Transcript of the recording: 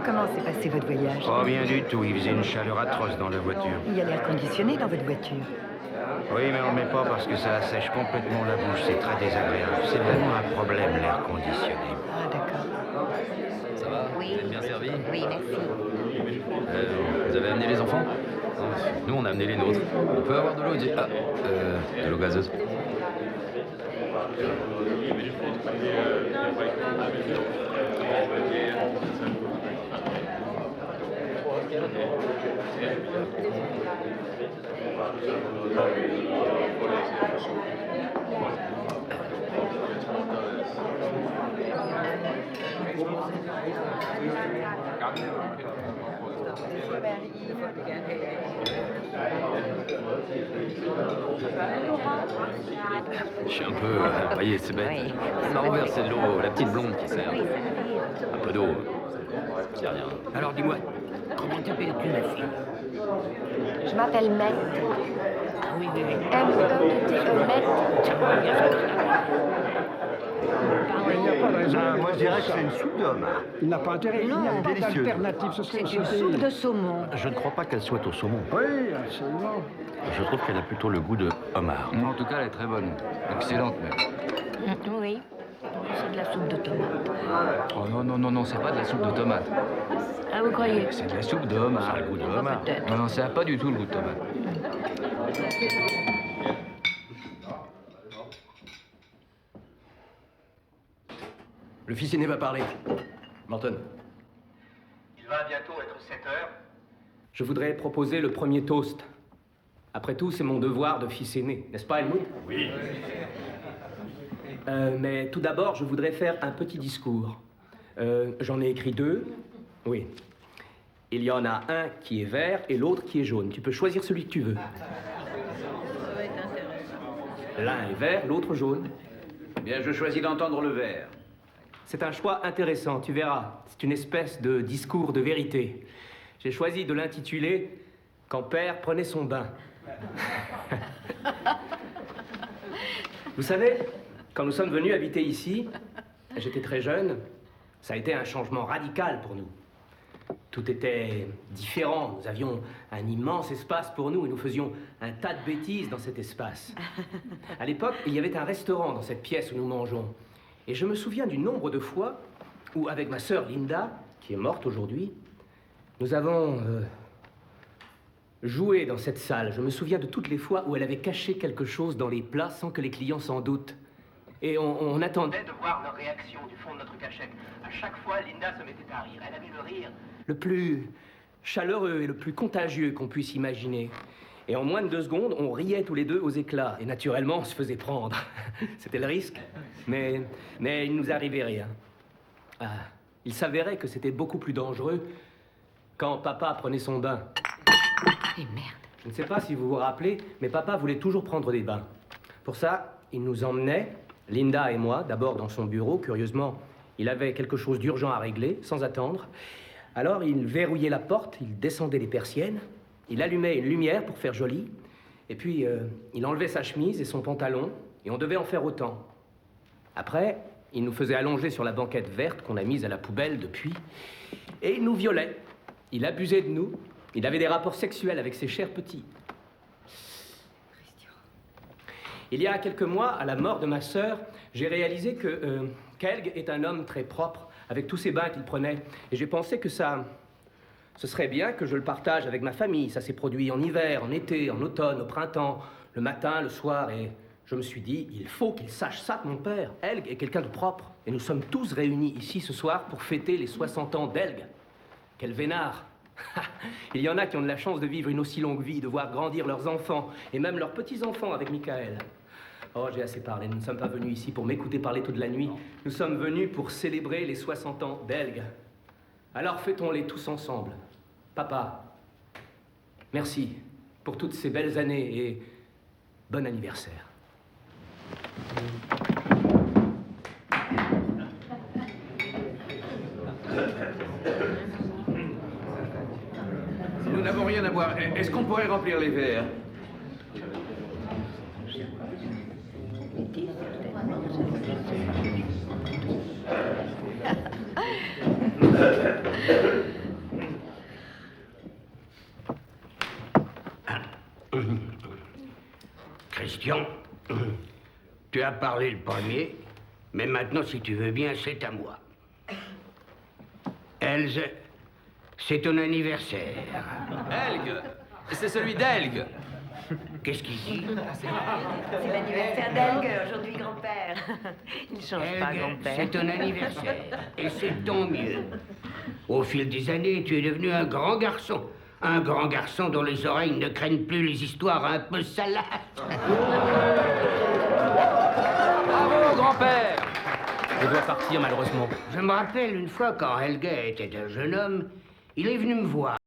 Comment s'est passé votre voyage? Oh, rien du tout. Il faisait une chaleur atroce dans la voiture. Il y a l'air conditionné dans votre voiture. Oui, mais on ne le met pas parce que ça assèche complètement la bouche. C'est très désagréable. C'est vraiment un problème, l'air conditionné. Ah, d'accord. Ça va? Oui. Vous êtes bien servi? Oui, merci. Vous avez amené les enfants? Nous, on a amené les nôtres. On peut avoir de l'eau? De l'eau gazeuse. Je suis un peu empaillé, c'est bête. Oui. On m'a renversé de l'eau, la petite blonde qui sert. Un peu d'eau, c'est rien. Alors dis-moi, comment t'appelles-tu, ma fille? Je m'appelle Met. Ah oui, oui, oui. M-E-T-E, Met. Ça va bien, ça. Il n'y a pas de raison. Moi, je dirais que c'est une soupe d'homme. Il n'a pas intérêt. Il n'y a Non. pas Délicieux. d'alternative. Ce serait C'est une soupe de saumon. Je ne crois pas qu'elle soit au saumon. Oui, absolument. Je trouve qu'elle a plutôt le goût de homard. En tout cas, elle est très bonne. Excellente, même. Oui. C'est de la soupe de tomate. Oh non, non, non, non, c'est pas de la soupe de tomate. Ah, vous croyez? C'est de la soupe de homard. Ça a le goût de homard. Peut-être. Non, non, ça n'a pas du tout le goût de tomate. Le fils aîné va parler. Morton. Il va bientôt être 7 heures. Je voudrais proposer le premier toast. Après tout, c'est mon devoir de fils aîné, n'est-ce pas, Helmut? Oui. Mais tout d'abord, je voudrais faire un petit discours. J'en ai écrit 2. Oui. Il y en a un qui est vert et l'autre qui est jaune. Tu peux choisir celui que tu veux. L'un est vert, l'autre jaune. Bien, je choisis d'entendre le vert. C'est un choix intéressant, tu verras. C'est une espèce de discours de vérité. J'ai choisi de l'intituler « Quand Père prenait son bain ». Vous savez, quand nous sommes venus habiter ici, j'étais très jeune, ça a été un changement radical pour nous. Tout était différent. Nous avions un immense espace pour nous et nous faisions un tas de bêtises dans cet espace. À l'époque, il y avait un restaurant dans cette pièce où nous mangeons. Et je me souviens du nombre de fois où, avec ma sœur Linda, qui est morte aujourd'hui, nous avons joué dans cette salle. Je me souviens de toutes les fois où elle avait caché quelque chose dans les plats sans que les clients s'en doutent. Et on attendait De voir leur réaction du fond de notre cachette. À chaque fois, Linda se mettait à rire. Elle avait le rire. le plus chaleureux et le plus contagieux qu'on puisse imaginer. Et en moins de 2 secondes, on riait tous les deux aux éclats. Et naturellement, on se faisait prendre. C'était le risque. Mais il nous arrivait rien. Ah, il s'avérait que c'était beaucoup plus dangereux quand papa prenait son bain. Eh merde. Je ne sais pas si vous vous rappelez, mais papa voulait toujours prendre des bains. Pour ça, il nous emmenait, Linda et moi, d'abord dans son bureau. Curieusement, il avait quelque chose d'urgent à régler, sans attendre. Alors, il verrouillait la porte, il descendait les persiennes, il allumait une lumière pour faire joli, et puis il enlevait sa chemise et son pantalon, et on devait en faire autant. Après, il nous faisait allonger sur la banquette verte qu'on a mise à la poubelle depuis, et il nous violait. Il abusait de nous, il avait des rapports sexuels avec ses chers petits. Il y a quelques mois, à la mort de ma sœur, j'ai réalisé que Kelg est un homme très propre, avec tous ces bains qu'il prenait. Et j'ai pensé que ce serait bien que je le partage avec ma famille. Ça s'est produit en hiver, en été, en automne, au printemps, le matin, le soir. Et je me suis dit, il faut qu'il sache ça de mon père. Helg est quelqu'un de propre. Et nous sommes tous réunis ici ce soir pour fêter les 60 ans d'Helg. Quel vénard! Il y en a qui ont de la chance de vivre une aussi longue vie, de voir grandir leurs enfants, et même leurs petits-enfants avec Michael. Oh, j'ai assez parlé. Nous ne sommes pas venus ici pour m'écouter parler toute la nuit. Nous sommes venus pour célébrer les 60 ans d'Helg. Alors fêtons-les tous ensemble. Papa, merci pour toutes ces belles années et bon anniversaire. Nous n'avons rien à boire. Est-ce qu'on pourrait remplir les verres? question. Tu as parlé le premier, mais maintenant, si tu veux bien, c'est à moi. Elze, c'est ton anniversaire. Helg! C'est celui d'Helg! Qu'est-ce qu'il dit? C'est l'anniversaire d'Helge aujourd'hui, grand-père. Il ne change pas, Helge, grand-père. c'est ton anniversaire, et c'est tant mieux. Au fil des années, tu es devenu un grand garçon. Un grand garçon dont les oreilles ne craignent plus les histoires un peu salaces. Bravo, grand-père! Je dois partir, malheureusement. Je me rappelle une fois quand Helge était un jeune homme, il est venu me voir.